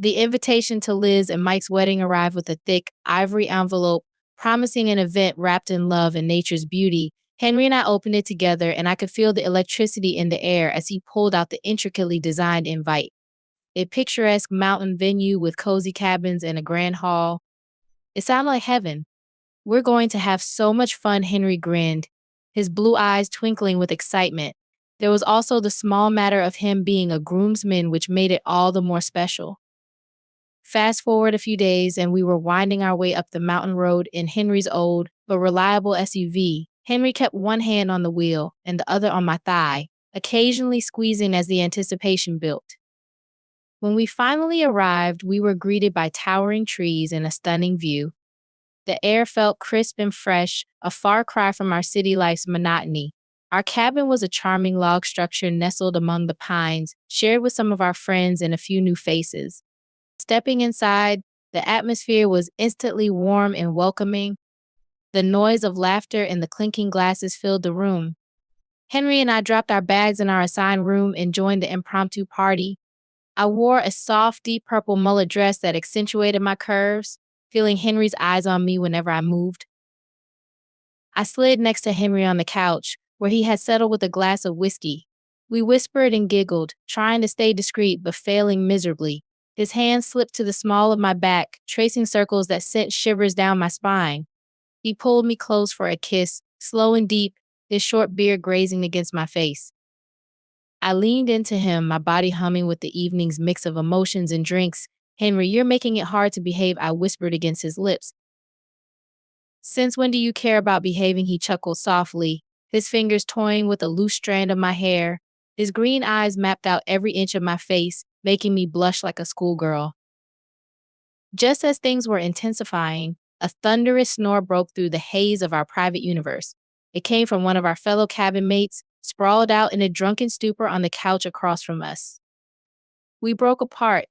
The invitation to Liz and Mike's wedding arrived with a thick, ivory envelope promising an event wrapped in love and nature's beauty. Henry and I opened it together, and I could feel the electricity in the air as he pulled out the intricately designed invite. A picturesque mountain venue with cozy cabins and a grand hall. It sounded like heaven. "We're going to have so much fun," Henry grinned, his blue eyes twinkling with excitement. There was also the small matter of him being a groomsman, which made it all the more special. Fast forward a few days, and we were winding our way up the mountain road in Henry's old but reliable SUV. Henry kept one hand on the wheel and the other on my thigh, occasionally squeezing as the anticipation built. When we finally arrived, we were greeted by towering trees and a stunning view. The air felt crisp and fresh, a far cry from our city life's monotony. Our cabin was a charming log structure nestled among the pines, shared with some of our friends and a few new faces. Stepping inside, the atmosphere was instantly warm and welcoming. The noise of laughter and the clinking glasses filled the room. Henry and I dropped our bags in our assigned room and joined the impromptu party. I wore a soft, deep purple mullet dress that accentuated my curves, feeling Henry's eyes on me whenever I moved. I slid next to Henry on the couch, where he had settled with a glass of whiskey. We whispered and giggled, trying to stay discreet but failing miserably. His hand slipped to the small of my back, tracing circles that sent shivers down my spine. He pulled me close for a kiss, slow and deep, his short beard grazing against my face. I leaned into him, my body humming with the evening's mix of emotions and drinks. "Henry, you're making it hard to behave," I whispered against his lips. "Since when do you care about behaving?" He chuckled softly, his fingers toying with a loose strand of my hair. His green eyes mapped out every inch of my face, making me blush like a schoolgirl. Just as things were intensifying, a thunderous snore broke through the haze of our private universe. It came from one of our fellow cabin mates, sprawled out in a drunken stupor on the couch across from us. We broke apart,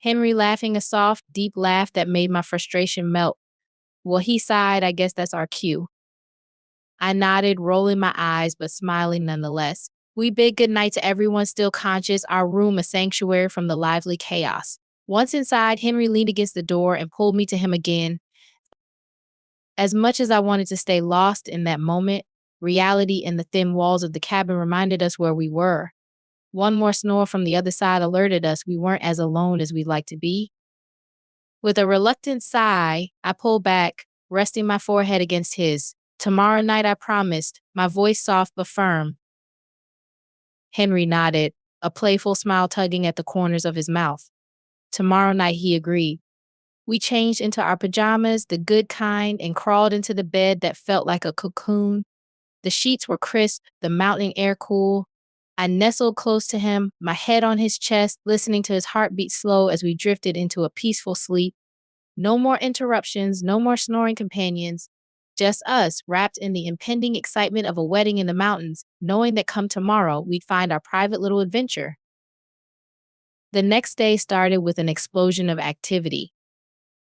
Henry laughing a soft, deep laugh that made my frustration melt. Well, he sighed. I guess that's our cue. I nodded, rolling my eyes, but smiling nonetheless. We bid goodnight to everyone still conscious, our room a sanctuary from the lively chaos. Once inside, Henry leaned against the door and pulled me to him again. As much as I wanted to stay lost in that moment, reality and the thin walls of the cabin reminded us where we were. One more snore from the other side alerted us we weren't as alone as we'd like to be. With a reluctant sigh, I pulled back, resting my forehead against his. "Tomorrow night, I promised," my voice soft but firm. Henry nodded, a playful smile tugging at the corners of his mouth. "Tomorrow night," he agreed. We changed into our pajamas, the good kind, and crawled into the bed that felt like a cocoon. The sheets were crisp, the mountain air cool. I nestled close to him, my head on his chest, listening to his heartbeat slow as we drifted into a peaceful sleep. No more interruptions, no more snoring companions. Just us, wrapped in the impending excitement of a wedding in the mountains, knowing that come tomorrow, we'd find our private little adventure. The next day started with an explosion of activity.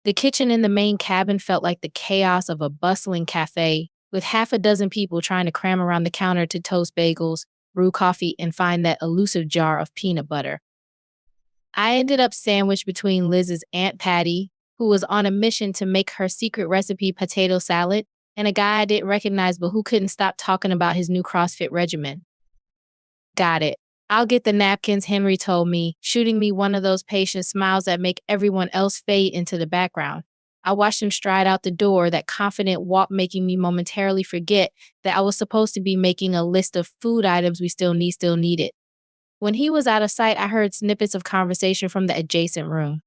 The kitchen in the main cabin felt like the chaos of a bustling cafe, with half a dozen people trying to cram around the counter to toast bagels, brew coffee, and find that elusive jar of peanut butter. I ended up sandwiched between Liz's Aunt Patty, who was on a mission to make her secret recipe potato salad, and a guy I didn't recognize but who couldn't stop talking about his new CrossFit regimen. "Got it. I'll get the napkins," Henry told me, shooting me one of those patient smiles that make everyone else fade into the background. I watched him stride out the door, that confident walk making me momentarily forget that I was supposed to be making a list of food items we still needed. When he was out of sight, I heard snippets of conversation from the adjacent room.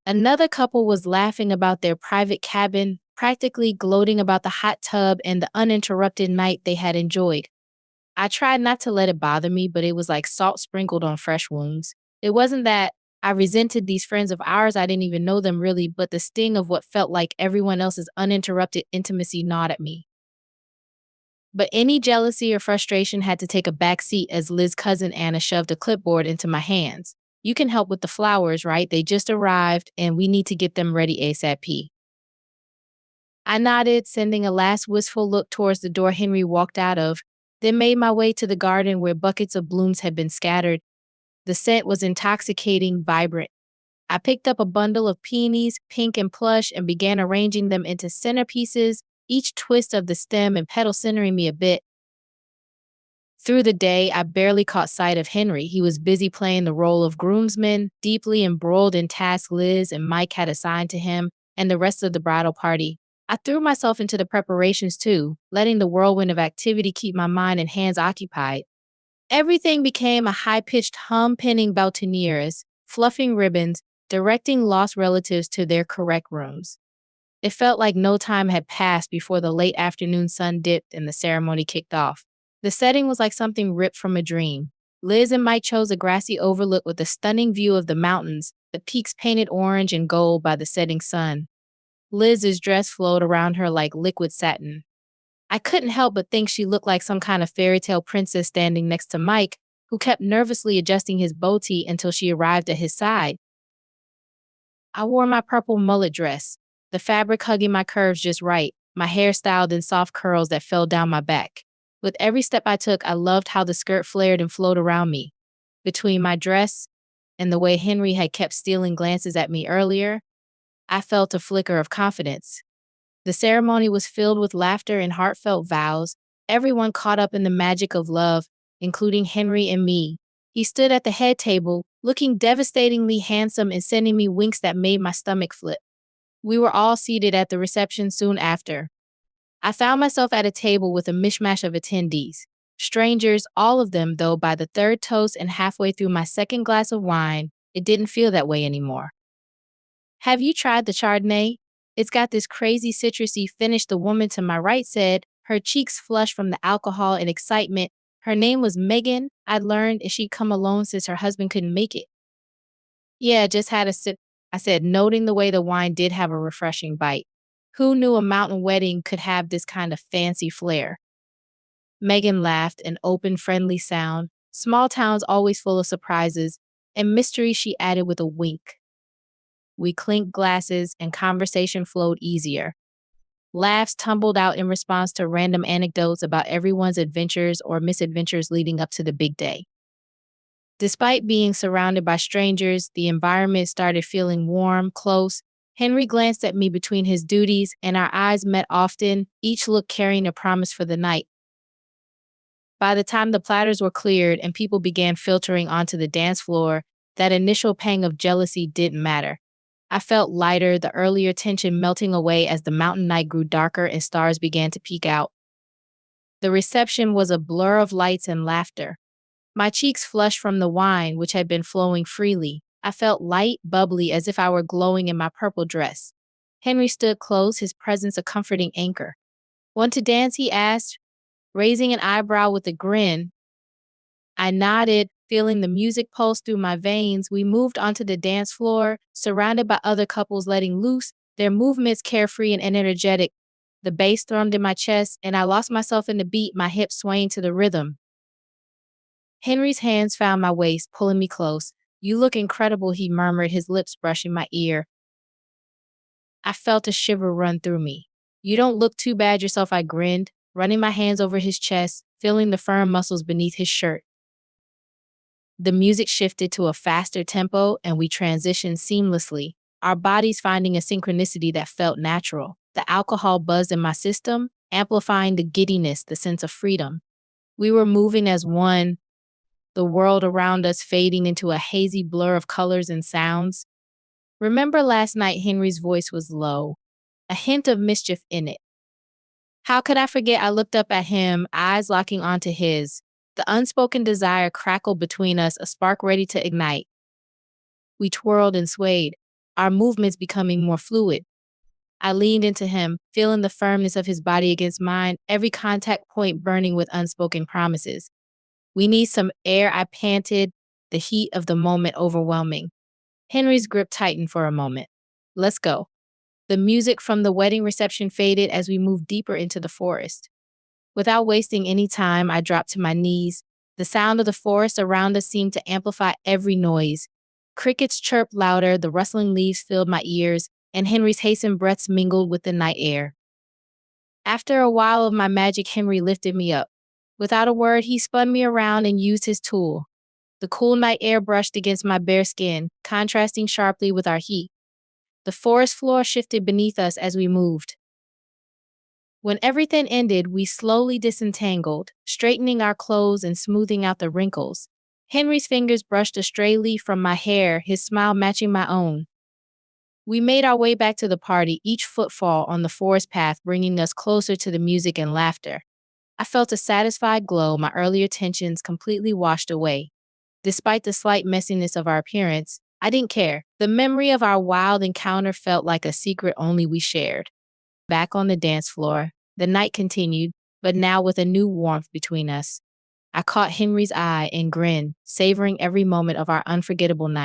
Another couple was laughing about their private cabin, practically gloating about the hot tub and the uninterrupted night they had enjoyed. I tried not to let it bother me, but it was like salt sprinkled on fresh wounds. It wasn't that I resented these friends of ours, I didn't even know them really, but the sting of what felt like everyone else's uninterrupted intimacy gnawed at me. But any jealousy or frustration had to take a back seat as Liz's cousin Anna shoved a clipboard into my hands. "You can help with the flowers, right? They just arrived, and we need to get them ready ASAP." I nodded, sending a last wistful look towards the door Henry walked out of, then made my way to the garden where buckets of blooms had been scattered. The scent was intoxicating, vibrant. I picked up a bundle of peonies, pink and plush, and began arranging them into centerpieces, each twist of the stem and petal centering me a bit. Through the day, I barely caught sight of Henry. He was busy playing the role of groomsman, deeply embroiled in tasks Liz and Mike had assigned to him and the rest of the bridal party. I threw myself into the preparations too, letting the whirlwind of activity keep my mind and hands occupied. Everything became a high-pitched hum pinning boutonnieres, fluffing ribbons, directing lost relatives to their correct rooms. It felt like no time had passed before the late afternoon sun dipped and the ceremony kicked off. The setting was like something ripped from a dream. Liz and Mike chose a grassy overlook with a stunning view of the mountains, the peaks painted orange and gold by the setting sun. Liz's dress flowed around her like liquid satin. I couldn't help but think she looked like some kind of fairy tale princess standing next to Mike, who kept nervously adjusting his bow tie until she arrived at his side. I wore my purple mullet dress, the fabric hugging my curves just right, my hair styled in soft curls that fell down my back. With every step I took, I loved how the skirt flared and flowed around me. Between my dress and the way Henry had kept stealing glances at me earlier, I felt a flicker of confidence. The ceremony was filled with laughter and heartfelt vows, everyone caught up in the magic of love, including Henry and me. He stood at the head table, looking devastatingly handsome and sending me winks that made my stomach flip. We were all seated at the reception soon after. I found myself at a table with a mishmash of attendees. Strangers, all of them, though by the third toast and halfway through my second glass of wine, it didn't feel that way anymore. Have you tried the Chardonnay? It's got this crazy citrusy finish, the woman to my right said, her cheeks flushed from the alcohol and excitement. Her name was Megan. I'd learned she'd come alone since her husband couldn't make it. Yeah, just had a sip, I said, noting the way the wine did have a refreshing bite. Who knew a mountain wedding could have this kind of fancy flair? Megan laughed, an open, friendly sound. Small towns always full of surprises and mystery, she added with a wink. We clinked glasses and conversation flowed easier. Laughs tumbled out in response to random anecdotes about everyone's adventures or misadventures leading up to the big day. Despite being surrounded by strangers, the environment started feeling warm, close. Henry glanced at me between his duties, and our eyes met often, each look carrying a promise for the night. By the time the platters were cleared and people began filtering onto the dance floor, that initial pang of jealousy didn't matter. I felt lighter, the earlier tension melting away as the mountain night grew darker and stars began to peek out. The reception was a blur of lights and laughter. My cheeks flushed from the wine, which had been flowing freely. I felt light, bubbly, as if I were glowing in my purple dress. Henry stood close, his presence a comforting anchor. Want to dance? He asked, raising an eyebrow with a grin. I nodded, feeling the music pulse through my veins. We moved onto the dance floor, surrounded by other couples letting loose, their movements carefree and energetic. The bass thrummed in my chest, and I lost myself in the beat, my hips swaying to the rhythm. Henry's hands found my waist, pulling me close. You look incredible, he murmured, his lips brushing my ear. I felt a shiver run through me. You don't look too bad yourself, I grinned, running my hands over his chest, feeling the firm muscles beneath his shirt. The music shifted to a faster tempo, and we transitioned seamlessly, our bodies finding a synchronicity that felt natural. The alcohol buzzed in my system, amplifying the giddiness, the sense of freedom. We were moving as one, the world around us fading into a hazy blur of colors and sounds. Remember last night, Henry's voice was low, a hint of mischief in it. How could I forget? I looked up at him, eyes locking onto his. The unspoken desire crackled between us, a spark ready to ignite. We twirled and swayed, our movements becoming more fluid. I leaned into him, feeling the firmness of his body against mine, every contact point burning with unspoken promises. We need some air, I panted, the heat of the moment overwhelming. Henry's grip tightened for a moment. Let's go. The music from the wedding reception faded as we moved deeper into the forest. Without wasting any time, I dropped to my knees. The sound of the forest around us seemed to amplify every noise. Crickets chirped louder, the rustling leaves filled my ears, and Henry's hastened breaths mingled with the night air. After a while of my magic, Henry lifted me up. Without a word, he spun me around and used his tool. The cool night air brushed against my bare skin, contrasting sharply with our heat. The forest floor shifted beneath us as we moved. When everything ended, we slowly disentangled, straightening our clothes and smoothing out the wrinkles. Henry's fingers brushed a stray leaf from my hair, his smile matching my own. We made our way back to the party, each footfall on the forest path bringing us closer to the music and laughter. I felt a satisfied glow, my earlier tensions completely washed away. Despite the slight messiness of our appearance, I didn't care. The memory of our wild encounter felt like a secret only we shared. Back on the dance floor, the night continued, but now with a new warmth between us. I caught Henry's eye and grinned, savoring every moment of our unforgettable night.